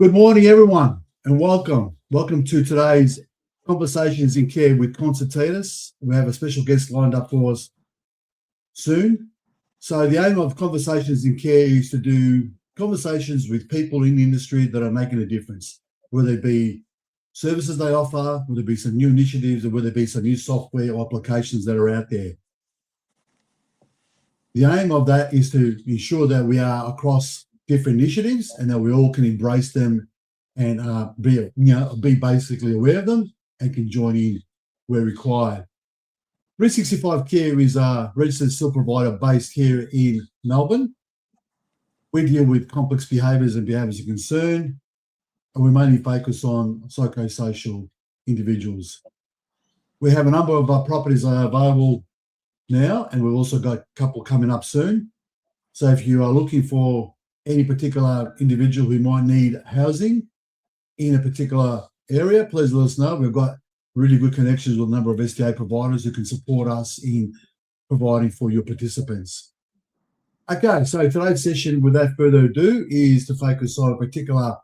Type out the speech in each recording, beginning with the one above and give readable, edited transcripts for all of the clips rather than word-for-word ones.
Good morning, everyone, and welcome. Welcome to today's Conversations in Care with Concertitas. We have a special guest lined up for us soon. So the aim of Conversations in Care is to do conversations with people in the industry that are making a difference, whether it be services they offer, whether it be some new initiatives, or whether it be some new software or applications that are out there. The aim of that is to ensure that we are across different initiatives and that we all can embrace them and be basically aware of them and can join in where required. 365 Care is a registered service provider based here in Melbourne. We deal with complex behaviours and behaviours of concern, and we mainly focus on psychosocial individuals. We have a number of our properties that are available now, and we've also got a couple coming up soon. So if you are looking for any particular individual who might need housing in a particular area, please let us know. We've got really good connections with a number of SDA providers who can support us in providing for your participants. Okay, so today's session, without further ado, is to focus on a particular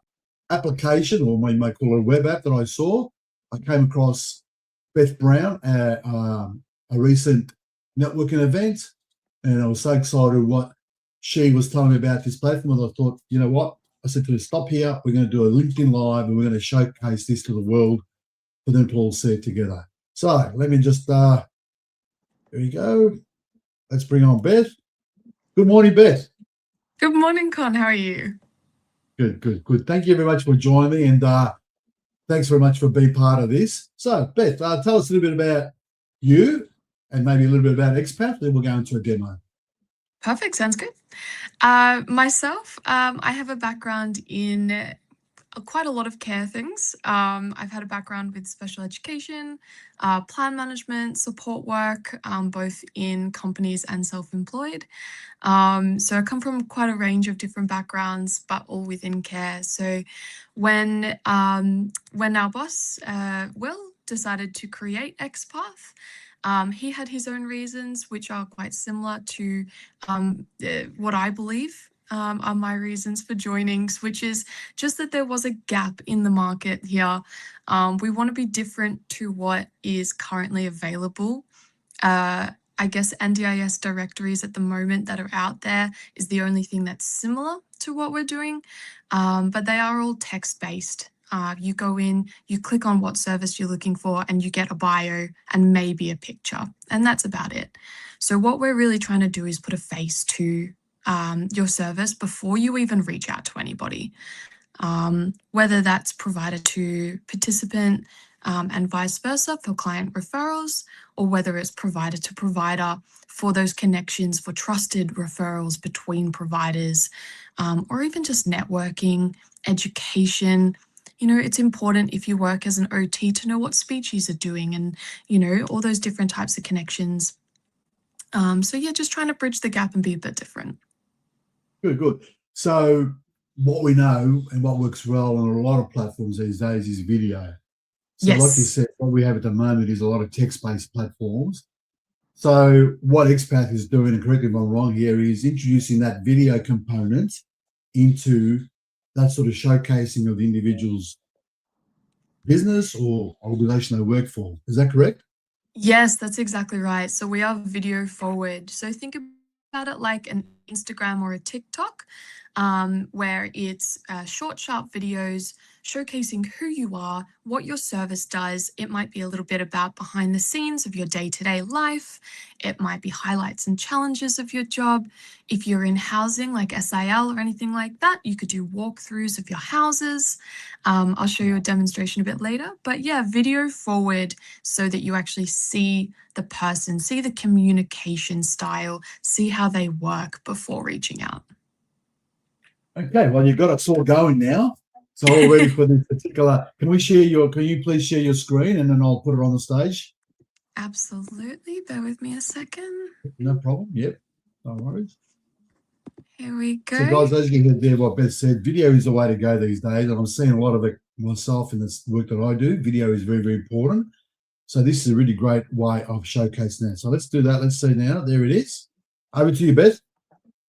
application, or we may call it a web app that I saw. I came across Beth Brown at a recent networking event, and I was so excited what she was telling me about this platform, and I thought, you know what? I said to her, stop here. We're going to do a LinkedIn Live, and we're going to showcase this to the world for them to all see it together. So let me just, here we go. Let's bring on Beth. Good morning, Beth. Good morning, Con. How are you? Good. Thank you very much for joining me, and thanks very much for being part of this. So, Beth, tell us a little bit about you and maybe a little bit about Expath, then we'll go into a demo. Perfect. Sounds good. Myself, I have a background in quite a lot of care things. I've had a background with special education, plan management, support work, both in companies and self-employed. So I come from quite a range of different backgrounds, but all within care. So when our boss, Will, decided to create Expath, he had his own reasons, which are quite similar to what I believe are my reasons for joining, which is just that there was a gap in the market here. We want to be different to what is currently available. I guess NDIS directories at the moment that are out there is the only thing that's similar to what we're doing, but they are all text-based. You go in, you click on what service you're looking for, and you get a bio and maybe a picture, and that's about it. So what we're really trying to do is put a face to your service before you even reach out to anybody, whether that's provider to participant and vice versa for client referrals, or whether it's provider to provider for those connections for trusted referrals between providers, or even just networking, education. You know, it's important if you work as an OT to know what speeches are doing and, you know, all those different types of connections. So yeah, just trying to bridge the gap and be a bit different. Good. So what we know and what works well on a lot of platforms these days is video. So Yes. Like you said, what we have at the moment is a lot of text-based platforms. So what Expath is doing, and correct me if I'm wrong here, is introducing that video component into that sort of showcasing of the individual's business or organization they work for. Is that correct? Yes, that's exactly right. So we are video forward. So think about it like an Instagram or a TikTok, where it's short, sharp videos showcasing who you are, what your service does. It might be a little bit about behind the scenes of your day-to-day life. It might be highlights and challenges of your job. If you're in housing like SIL or anything like that, you could do walkthroughs of your houses. I'll show you a demonstration a bit later, but yeah, video forward so that you actually see the person, see the communication style, see how they work before reaching out. Okay, well, you've got us all going now. So all ready for this particular, can you please share your screen and then I'll put it on the stage? Absolutely. Bear with me a second. No problem. Yep. No worries. Here we go. So guys, as you can hear what Beth said, video is the way to go these days. And I'm seeing a lot of it myself in this work that I do. Video is very, very important. So this is a really great way of showcasing that. So let's do that. Let's see now. There it is. Over to you, Beth.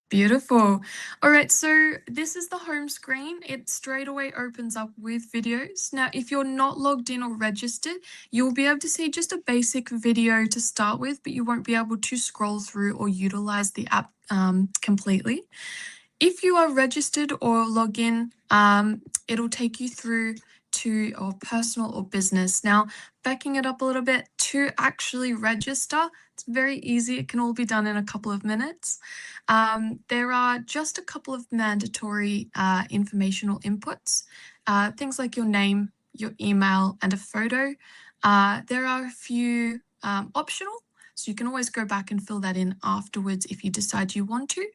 Beautiful. All right, so this is the home screen. It straight away opens up with videos. Now, if you're not logged in or registered, you'll be able to see just a basic video to start with, but you won't be able to scroll through or utilize the app completely. If you are registered or log in, it'll take you through to your personal or business. Now, backing it up a little bit, to actually register, it's very easy. It can all be done in a couple of minutes. There are just a couple of mandatory informational inputs, things like your name, your email, and a photo. There are a few optional, so you can always go back and fill that in afterwards if you decide you want to.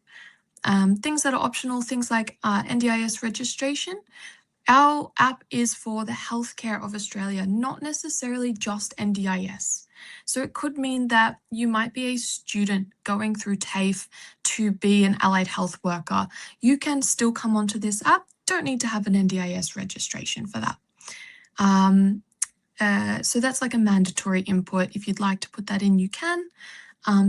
Things that are optional, things like NDIS registration. Our app is for the healthcare of Australia, not necessarily just NDIS. So it could mean that you might be a student going through TAFE to be an allied health worker. You can still come onto this app. Don't need to have an NDIS registration for that. So that's like a mandatory input. If you'd like to put that in, you can.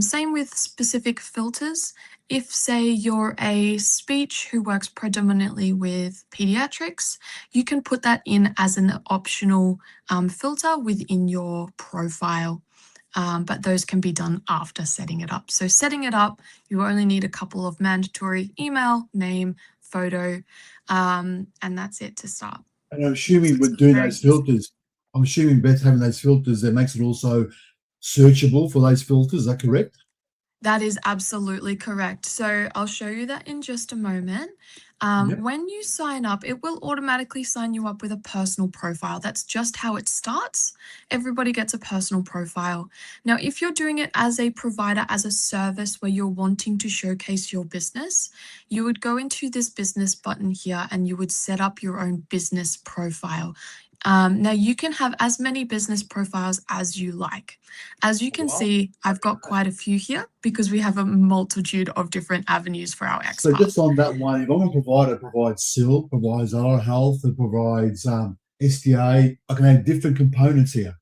Same with specific filters. If, say, you're a speech who works predominantly with pediatrics, you can put that in as an optional filter within your profile. But those can be done after setting it up. So setting it up, you only need a couple of mandatory: email, name, photo, and that's it to start. And I'm assuming with doing those filters, I'm assuming Beth having those filters, that makes it also searchable for those filters. Is that correct? That is absolutely correct. So I'll show you that in just a moment. Yep. When you sign up, it will automatically sign you up with a personal profile. That's just how it starts. Everybody gets a personal profile. Now, if you're doing it as a provider, as a service where you're wanting to showcase your business, you would go into this business button here and you would set up your own business profile. Now, you can have as many business profiles as you like. As you can see, I've got quite a few here because we have a multitude of different avenues for our Expath. So just on that one, if I'm a provider, provides SIL, provides our health, it provides SDA, I can have different components here.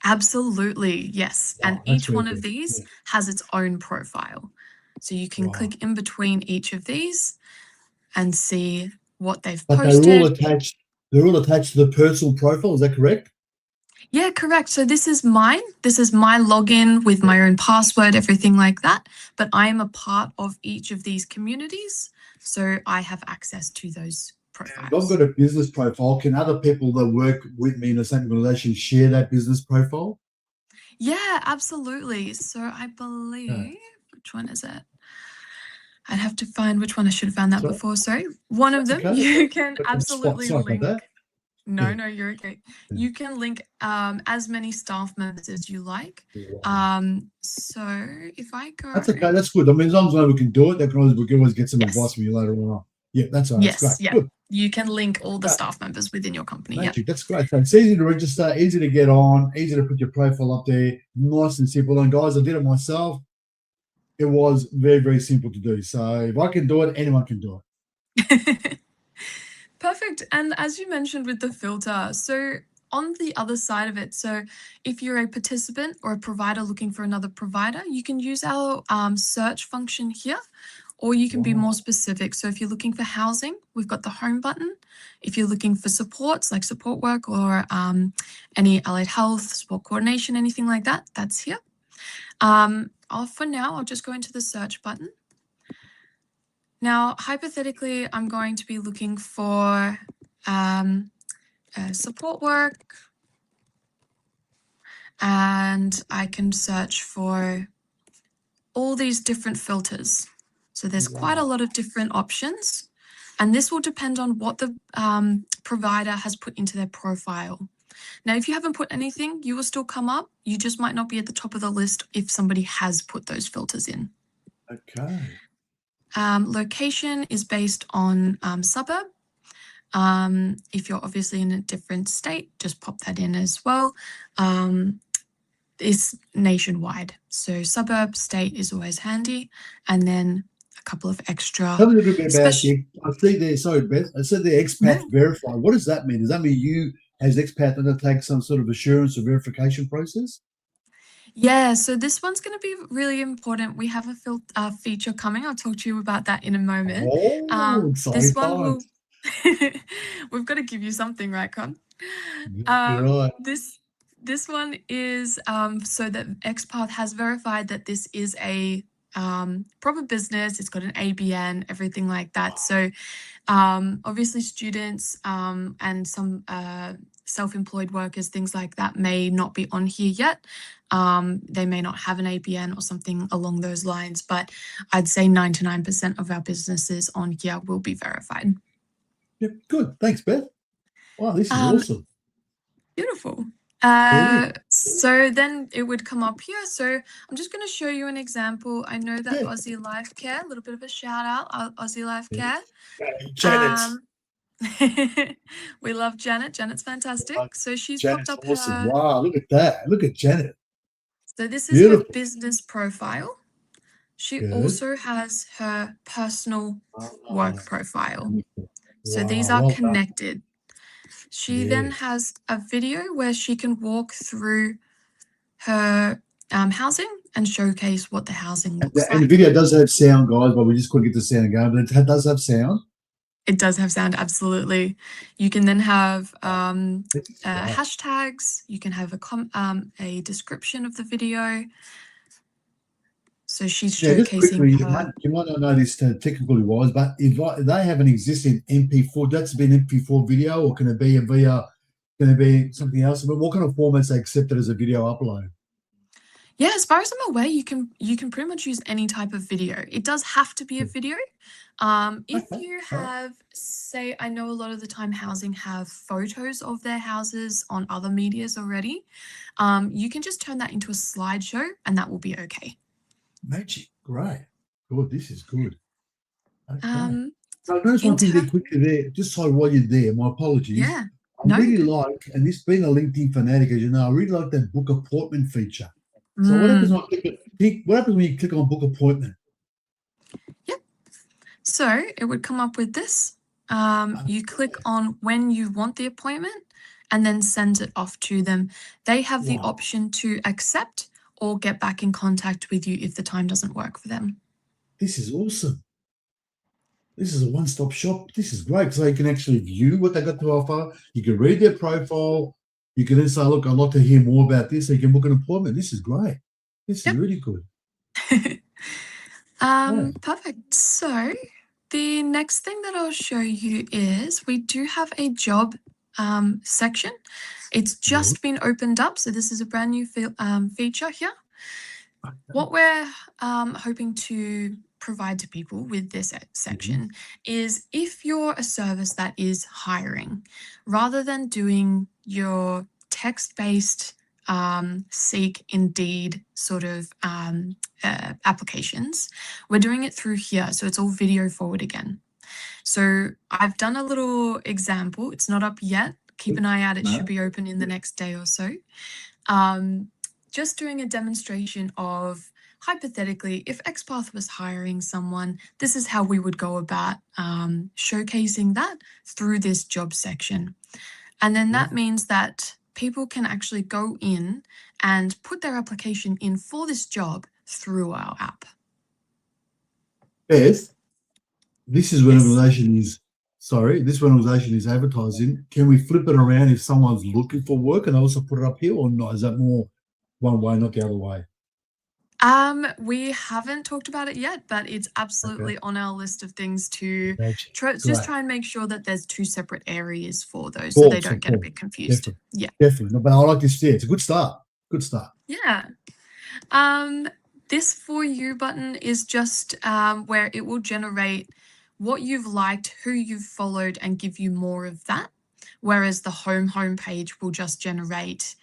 Absolutely, yes. Wow, and that's each really one of good. these Yeah. has its own profile. So you can Wow. click in between each of these and see what they've But posted. they're all attached. They're all attached to the personal profile. Is that correct? Yeah, correct. So this is mine. This is my login with my own password, everything like that. But I am a part of each of these communities, so I have access to those profiles. If I've got a business profile, can other people that work with me in the same organization share that business profile? Yeah, absolutely. So I believe, which one is it? I'd have to find which one. I should have found that before. Sorry. One of them, you can absolutely link. No, you're okay. You can link as many staff members as you like. So if I go, that's okay. That's good. I mean, as long as we can do it, we can always get some advice from you later on. Yeah, that's all right. Yes, that's great. Yeah. Good. You can link all the staff members within your company. Thank you. That's great. So it's easy to register, easy to get on, easy to put your profile up there, nice and simple. And guys, I did it myself. It was very, very simple to do. So if I can do it, anyone can do it. Perfect. And as you mentioned with the filter, so on the other side of it, so if you're a participant or a provider looking for another provider, you can use our search function here, or you can be more specific. So if you're looking for housing, we've got the home button. If you're looking for supports like support work or any allied health, support coordination, anything like that, that's here. For now, I'll just go into the search button. Now, hypothetically, I'm going to be looking for support work, and I can search for all these different filters. So there's quite a lot of different options, and this will depend on what the provider has put into their profile. Now, if you haven't put anything, you will still come up. You just might not be at the top of the list if somebody has put those filters in. Okay. Location is based on suburb. If you're obviously in a different state, just pop that in as well. It's nationwide. So suburb, state is always handy. And then a couple of extra. Tell me a little bit about I see there, sorry, Beth, I said the Expath verify. What does that mean? Does that mean you, as Expath, undertake some sort of assurance or verification process? Yeah, so this one's going to be really important. We have a feature coming. I'll talk to you about that in a moment. Oh, This exciting one will, times. we've got to give you something, right, Con? You're right. This one is so that Expath has verified that this is a proper business. It's got an ABN, everything like that. So obviously, students and some self-employed workers, things like that, may not be on here yet. They may not have an ABN or something along those lines, but I'd say 99% of our businesses on here will be verified. Yep, good. Thanks, Beth. Wow, this is Um, awesome. Beautiful. Brilliant. So then it would come up here. So I'm just going to show you an example. I know that Yeah. Aussie Life Care, a little bit of a shout out, Aussie Life Yeah. Care. Janet's. We love Janet. Janet's fantastic. So she's popped Janet's up awesome. her. Wow, look at that. Look at Janet. So this is her Beautiful. business profile. She Good. also has her personal Ah, work profile. So these wow, are well done. connected. She then Yes. has a video where she can walk through her housing and showcase what the housing looks And the like. video does have sound, guys, but we just couldn't get the sound going. But it does have sound. It does have sound, absolutely. You can then have This is great. hashtags. You can have a description of the video. So she's Yeah, just showcasing quickly, her. you might not know this technically wise, but if they have an existing MP4, that's been MP4 video, or can it be can it be something else? But what kind of formats they accepted as a video upload? Yeah, as far as I'm aware, you can pretty much use any type of video. It does have to be a video. If Okay. you All right. have, say, I know a lot of the time housing have photos of their houses on other medias already. You can just turn that into a slideshow and that will be okay. Magic. Great. Good. This is good. Okay. Um, So I noticed in one thing there turn, quickly there, just so while you're there, my apologies. yeah, I no, you're really good. like, and this being a LinkedIn fanatic, as you know, I really like that book appointment feature. So what happens Mm, when what happens when you click on book appointment? yep. So it would come up with this. You click on when you want the appointment and then send it off to them. They have the Wow, option to accept or get back in contact with you if the time doesn't work for them. this is awesome. This is a one-stop shop. This is great. So you can actually view what they got to offer. You can read their profile. You can then say, look, I'd like to hear more about this. So you can book an appointment. This is great. This is Yep. really good. Yeah. Perfect. So the next thing that I'll show you is we do have a job section. It's Good. just been opened up. So this is a brand new feature here. What we're hoping to provide to people with this section is if you're a service that is hiring, rather than doing your text-based Seek, Indeed sort of applications, we're doing it through here. So it's all video forward again. So I've done a little example. It's not up yet. Keep an eye out. It should No. be open in the next day or so. Just doing a demonstration of, hypothetically, if Expath was hiring someone, this is how we would go about showcasing that through this job section. And then that means that people can actually go in and put their application in for this job through our app. Beth, this is when Yes. organisation is this organisation is advertising. Can we flip it around if someone's looking for work and also put it up here, or not? Is that more one way, not the other way? We haven't talked about it yet, but it's absolutely on our list of things to Magic. just try and make sure that there's two separate areas for those so they Course, don't of get a course. bit confused. Definitely. Yeah. Definitely. No, but I like this. Yeah, it's a good start. Good start. Yeah. This For You button is just where it will generate what you've liked, who you've followed, and give you more of that. Whereas the home page will just generate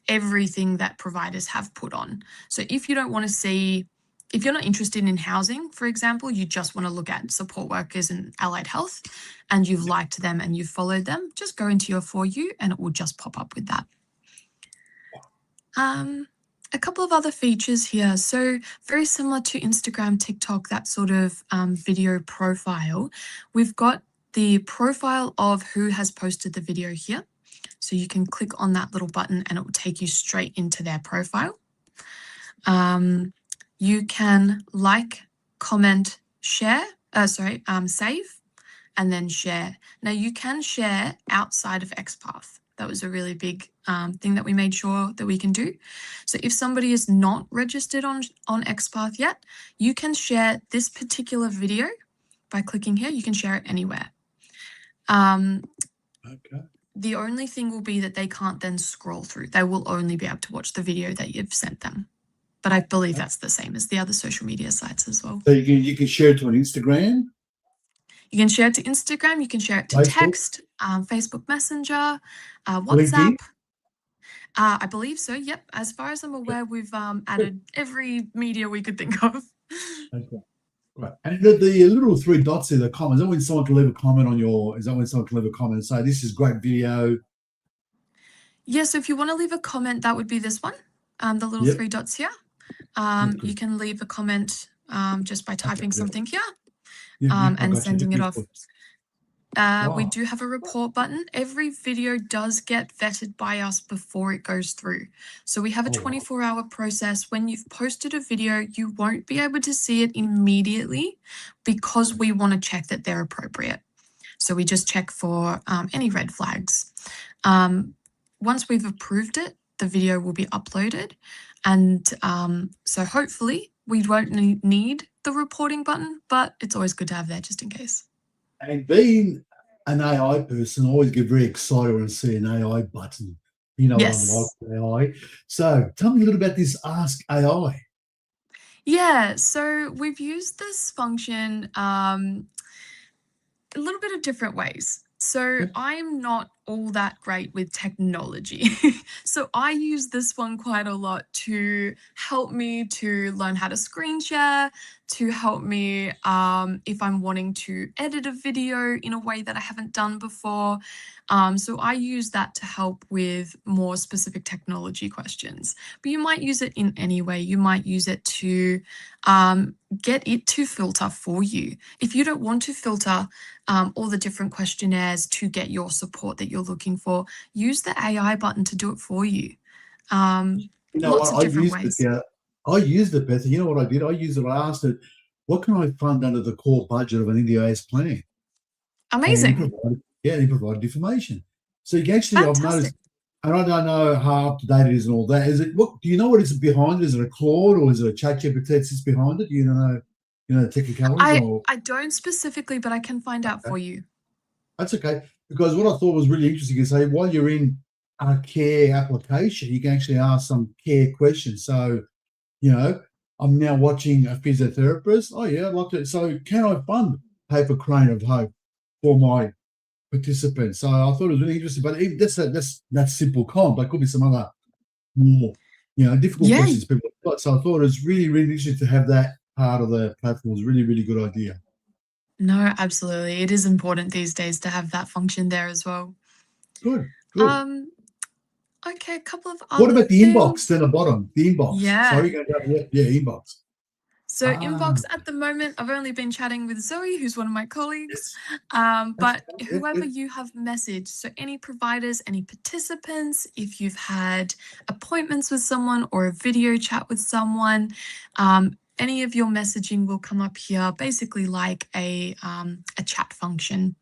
everything that providers have put on. So if you don't want to see, if you're not interested in housing, for example, you just want to look at support workers and allied health, and you've liked them and you've followed them, just go into your For You and it will just pop up with that. A couple of other features here. So very similar to Instagram, TikTok, that sort of video profile. We've got the profile of who has posted the video here. So you can click on that little button and it will take you straight into their profile. You can like, comment, share, save, and then share. Now you can share outside of Expath. That was a really big thing that we made sure that we can do. So if somebody is not registered on Expath yet, you can share this particular video by clicking here. You can share it anywhere. Okay. The only thing will be that they can't then scroll through. They will only be able to watch the video that you've sent them. But I believe that's the same as the other social media sites as well. So you can share it to an Instagram? You can share it to Instagram. You can share it to Facebook? text, Facebook Messenger, WhatsApp. LinkedIn? I believe so, yep. As far as I'm aware, we've added every media we could think of. Okay. Right. And the little three dots there, the comments, is that when someone can leave a comment on your, is that when someone can leave a comment and say, this is great video? Yeah, so if you want to leave a comment, that would be this one, the little three dots here. You can leave a comment just by typing something here and sending it off. We do have a report button. Every video does get vetted by us before it goes through. So we have a 24-hour process. When you've posted a video, you won't be able to see it immediately because we want to check that they're appropriate. So we just check for any red flags. Once we've approved it, the video will be uploaded. And so hopefully we won't need the reporting button, but it's always good to have there just in case. And being an AI person, I always get very excited when I see an AI button. You know, yes. I'm like AI. So tell me a little about this Ask AI. Yeah, so we've used this function a little bit of different ways. So I'm not all that great with technology. So I use this one quite a lot to help me to learn how to screen share, to help me if I'm wanting to edit a video in a way that I haven't done before. So I use that to help with more specific technology questions. But you might use it in any way. You might use it to get it to filter for you. If you don't want to filter all the different questionnaires to get your support that you're looking for, use the AI button to do it for you. Lots of different ways. I used it, Beth. You know what I did? I used it. I asked it, what can I fund under the core budget of an NDIS plan? Amazing. And he provided information. So you can actually, Fantastic. I've noticed, and I don't know how up to date it is and all that. Is it? What do you know? What is behind it? Is it a Claude or is it a ChatGPT that sits behind it? Do you know? You know the technicalities? I don't specifically, but I can find out for you. That's okay. Because what I thought was really interesting is, say, while you're in a care application, you can actually ask some care questions. So, you know, I'm now watching a physiotherapist. Oh yeah, I'd like to. So, can I fund Paper Crane of Hope for my participants? So I thought it was really interesting. But that's simple comp. There could be some other more, difficult questions people have got. So I thought it was really, really interesting to have that part of the platform. It was really, really good idea. No, absolutely. It is important these days to have that function there as well. Good. Okay, a couple of other What about the things. inbox down the bottom? The inbox. Yeah. Sorry, inbox. So inbox at the moment, I've only been chatting with Zoe, who's one of my colleagues, but whoever you have messaged, so any providers, any participants, if you've had appointments with someone or a video chat with someone, any of your messaging will come up here, basically like a chat function.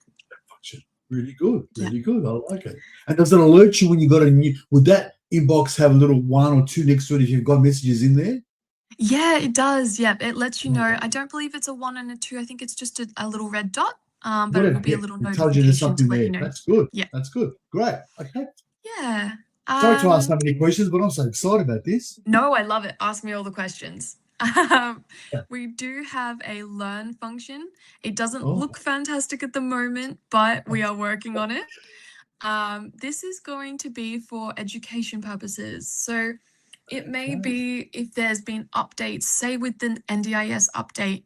Really good, really good. I like it. And does it alert you when you got a new? Would that inbox have a little 1 or 2 next to it if you've got messages in there? Yeah, it does. Yeah, it lets you know. I don't believe it's a 1 and a 2. I think it's just a little red dot. But it will be a little notification to let you know. That's good. Yeah, that's good. Great. Okay. Yeah. Sorry to ask so many questions, but I'm so excited about this. No, I love it. Ask me all the questions. We do have a learn function. It doesn't look fantastic at the moment, but we are working on it. This is going to be for education purposes. So it may be if there's been updates, say with the NDIS update,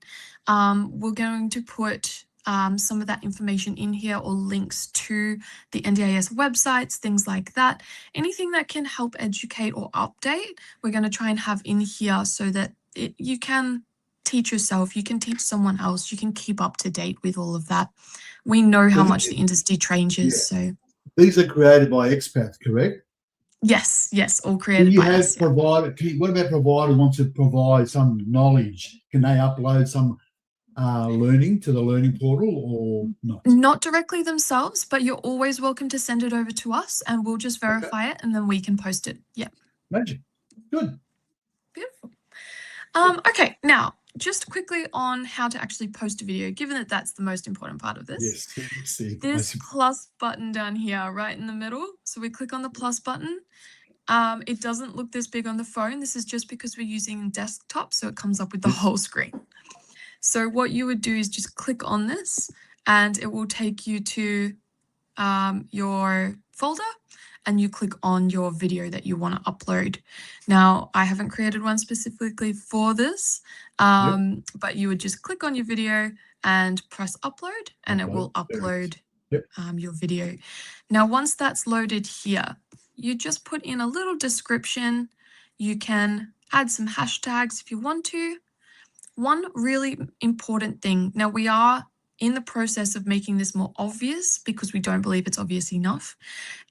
we're going to put some of that information in here or links to the NDIS websites, things like that. Anything that can help educate or update, we're going to try and have in here so that you can teach yourself, you can teach someone else, you can keep up to date with all of that. We know how much the industry changes. So these are created by Expath, correct? Yes, yes, all Do created you by have us. Yeah. provider? What about provider wants to provide some knowledge? Can they upload some learning to the learning portal or not? Not directly themselves, but you're always welcome to send it over to us and we'll just verify it and then we can post it. Yeah. Magic. Good. Beautiful. Okay, now just quickly on how to actually post a video, given that that's the most important part of this. Yes. This plus button down here, right in the middle. So we click on the plus button. It doesn't look this big on the phone. This is just because we're using desktop, so it comes up with the whole screen. So what you would do is just click on this and it will take you to your folder and you click on your video that you want to upload. Now, I haven't created one specifically for this, but you would just click on your video and press upload and it will upload your video. Now, once that's loaded here, you just put in a little description. You can add some hashtags if you want to. One really important thing, now we are in the process of making this more obvious because we don't believe it's obvious enough,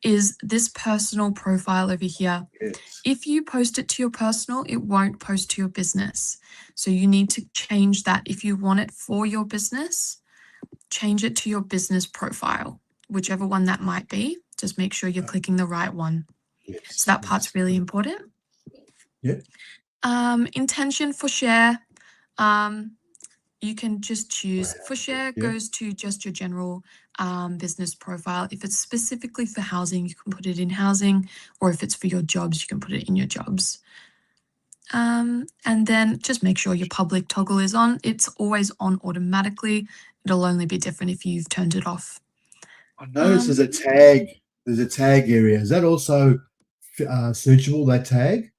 is this personal profile over here. Yes. If you post it to your personal, it won't post to your business. So you need to change that. If you want it for your business, change it to your business profile, whichever one that might be. Just make sure you're clicking the right one. Yes. So that part's really important. Yeah. Intention for share. You can just choose for share goes to just your general business profile. If it's specifically for housing, you can put it in housing, or if it's for your jobs, you can put it in your jobs. And then just make sure your public toggle is on. It's always on automatically. It'll only be different if you've turned it off. I noticed there's a tag. There's a tag area. Is that also searchable, that tag?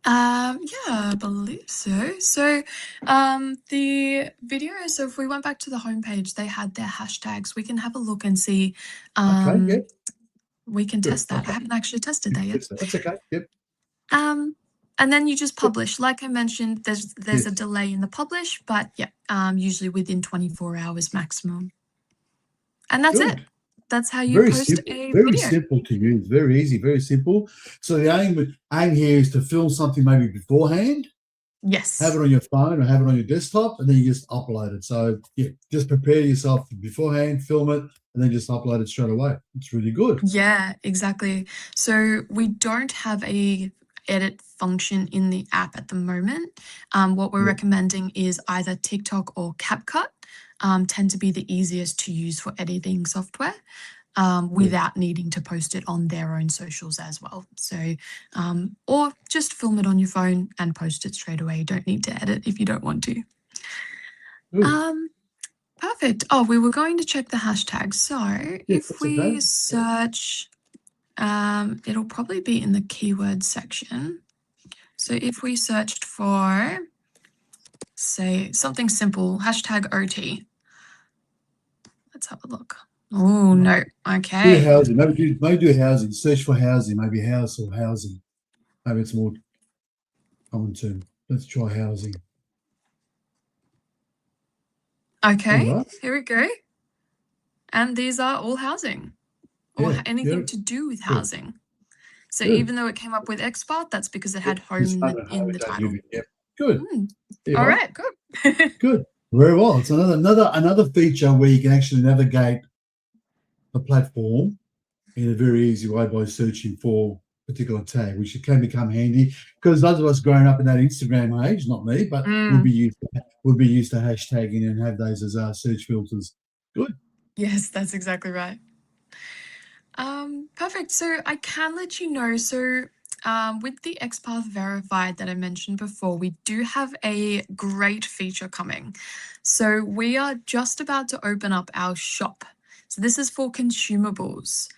Yeah, I believe so. So, the video, so if we went back to the homepage, they had their hashtags. We can have a look and see. Okay, We can Good, test that. I okay. haven't actually tested that yet. That's okay. Yep. And then you just publish. Like I mentioned, there's Yes. a delay in the publish, but yeah, usually within 24 hours maximum. And that's it. That's how you post simple, a very video. simple to use, very easy, very simple. So the aim here is to film something maybe beforehand, Yes. have it on your phone or have it on your desktop, and then you just upload it. So yeah, just prepare yourself beforehand, film it, and then just upload it straight away. It's really good. Yeah, exactly. So we don't have a edit function in the app at the moment. What we're recommending is either TikTok or CapCut. Tend to be the easiest to use for editing software without needing to post it on their own socials as well. So, or just film it on your phone and post it straight away. You don't need to edit if you don't want to. Perfect. Oh, we were going to check the hashtags. So if we search, it'll probably be in the keyword section. So if we searched for, say, something simple, hashtag OT. Let's have a look. Oh, no. Okay. Do housing. Maybe do housing. Search for housing. Maybe house or housing. Maybe it's more common term. Let's try housing. Okay, here we go. And these are all housing or anything to do with housing. So even though it came up with Expath, that's because it had home in the title. Yep. Good. All right, good. Good. Very well. It's another feature where you can actually navigate the platform in a very easy way by searching for a particular tag, which can become handy because those of us growing up in that Instagram age, not me, but would be used to hashtagging and have those as our search filters. Good. Yes, that's exactly right. Perfect. So I can let you know. So with the Expath Verified that I mentioned before, we do have a great feature coming. So we are just about to open up our shop. So this is for consumables.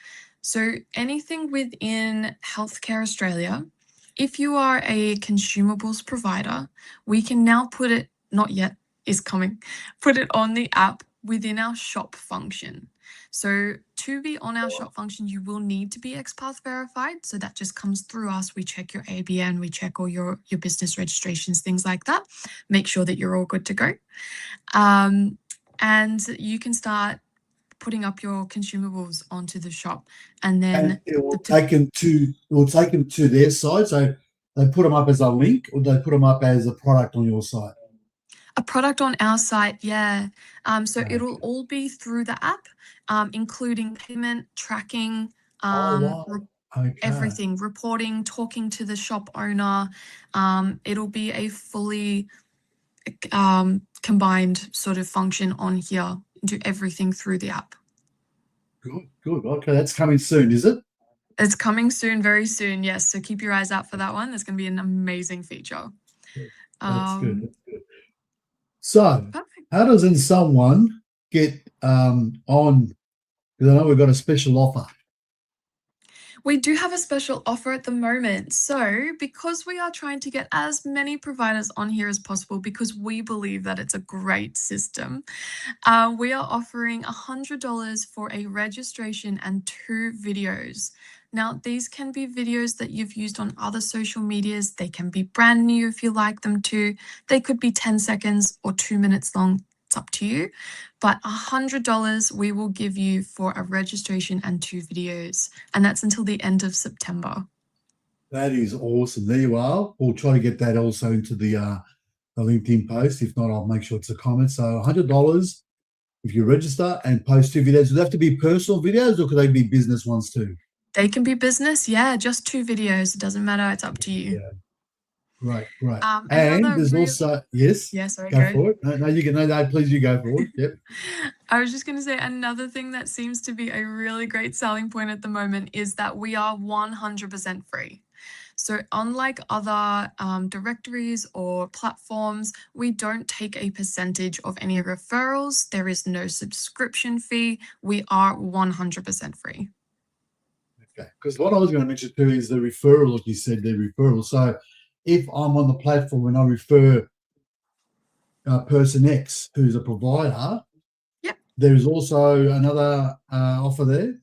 So anything within Healthcare Australia, if you are a consumables provider, we can now put it, not yet, is coming, put it on the app within our shop function. So to be on our shop function, you will need to be Expath verified. So that just comes through us. We check your ABN, we check all your business registrations, things like that. Make sure that you're all good to go. And you can start putting up your consumables onto the shop, and then And it will take them to their site. So they put them up as a link, or they put them up as a product on your site. a product on our site, yeah. So Okay. it'll all be through the app, including payment, tracking, Oh wow. Okay. everything, reporting, talking to the shop owner. It'll be a fully combined sort of function on here. Do everything through the app. Good. Okay, that's coming soon, is it? It's coming soon, very soon. Yes. So keep your eyes out for that one. There's going to be an amazing feature. That's good. That's good. So, Perfect. how does then someone get on? Because I know we've got a special offer. We do have a special offer at the moment. So, because we are trying to get as many providers on here as possible, because we believe that it's a great system, we are offering $100 for a registration and 2 videos. Now, these can be videos that you've used on other social medias. They can be brand new if you like them to. They could be 10 seconds or 2 minutes long. It's up to you. But $100 we will give you for a registration and 2 videos. And that's until the end of September. That is awesome. There you are. We'll try to get that also into the LinkedIn post. If not, I'll make sure it's a comment. So $100 if you register and post 2 videos. Do they have to be personal videos, or could they be business ones too? They can be business, yeah, just 2 videos. It doesn't matter. It's up to you. Yeah. Great. Another There's also yes. Yeah, sorry, Go for it. No, you can. No, please, you go for it. Yep. I was just going to say another thing that seems to be a really great selling point at the moment is that we are 100% free. So unlike other directories or platforms, we don't take a percentage of any referrals. There is no subscription fee. We are 100% free. Okay. Because what I was going to mention too is the referral, like you said, the referral. So if I'm on the platform and I refer person X who's a provider, Yep. there's also another offer there.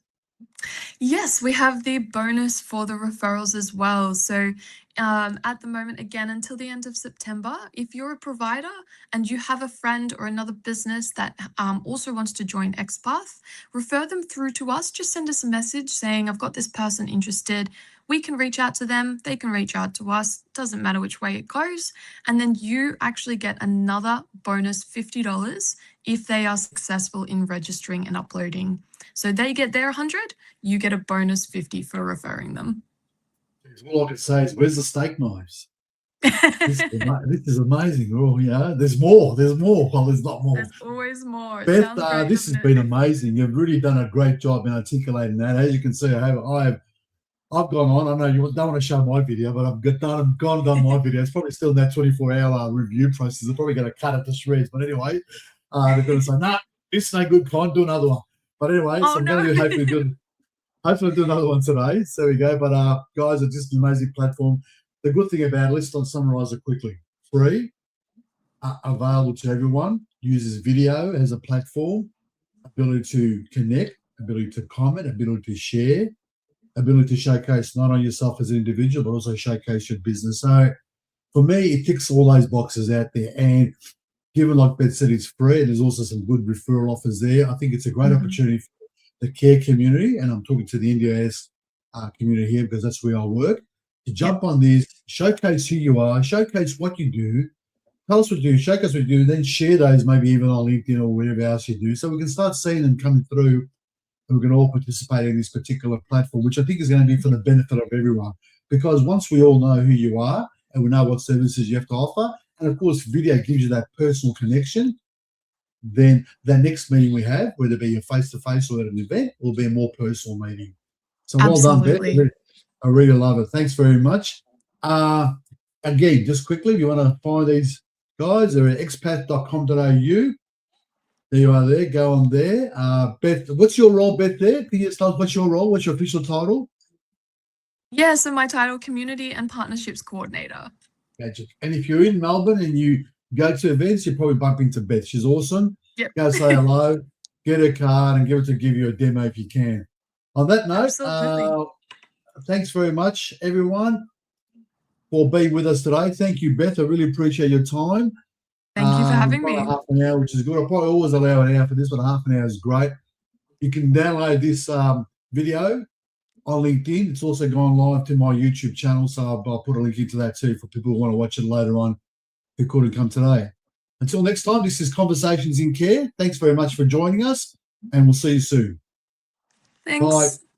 Yes, we have the bonus for the referrals as well. So at the moment, again, until the end of September, if you're a provider and you have a friend or another business that also wants to join Expath, refer them through to us. Just send us a message saying, I've got this person interested. We can reach out to them. They can reach out to us. Doesn't matter which way it goes. And then you actually get another bonus $50 if they are successful in registering and uploading. So they get their 100, you get a bonus 50 for referring them. All I can say is, where's the steak knives? This is amazing. Oh, yeah, there's more. Well, there's not more. There's always more. Beth, this has been amazing. You've really done a great job in articulating that. As you can see, I've gone on. I know you don't want to show my video, but I've gone and done my video. It's probably still in that 24-hour review process. They're probably going to cut it to shreds. But anyway, they're going to say, nah, this ain't good. Can't do another one. But anyway, so I'm going to hopefully do another one today. So there we go. But guys, it's just an amazing platform. The good thing about it, let's summarize it quickly. Free, available to everyone, uses video as a platform, ability to connect, ability to comment, ability to share, ability to showcase not only yourself as an individual, but also showcase your business. So for me, it ticks all those boxes out there. And given, like Beth said, it's free, there's also some good referral offers there. I think it's a great opportunity for the care community, and I'm talking to the NDIS community here because that's where I work, to jump on this, showcase who you are, showcase what you do, tell us what you do, showcase what you do, then share those maybe even on LinkedIn or wherever else you do, so we can start seeing them coming through and we can all participate in this particular platform, which I think is going to be for the benefit of everyone. Because once we all know who you are and we know what services you have to offer, and of course video gives you that personal connection, then the next meeting we have, whether it be a face-to-face or at an event, will be a more personal meeting. So well done, Beth. I really love it. Thanks very much. Again, just quickly, if you want to find these guys, they're at expath.com.au. There you are there. Go on there. Beth, what's your role, Beth, there? Can you just tell us what's your role? What's your official title? Yeah, so my title, Community and Partnerships Coordinator. Magic. And if you're in Melbourne and you go to events, you probably bump into Beth. She's awesome. Yep. Go say hello, get her card, and give you a demo if you can. On that note, thanks very much, everyone, for being with us today. Thank you, Beth. I really appreciate your time. Thank you for having me. Half an hour, which is good. I probably always allow an hour for this, but a half an hour is great. You can download this video on LinkedIn. It's also gone live to my YouTube channel, so I'll put a link into that too for people who want to watch it later on who couldn't come today. Until next time, this is Conversations in Care. Thanks very much for joining us, and we'll see you soon. Thanks. Bye.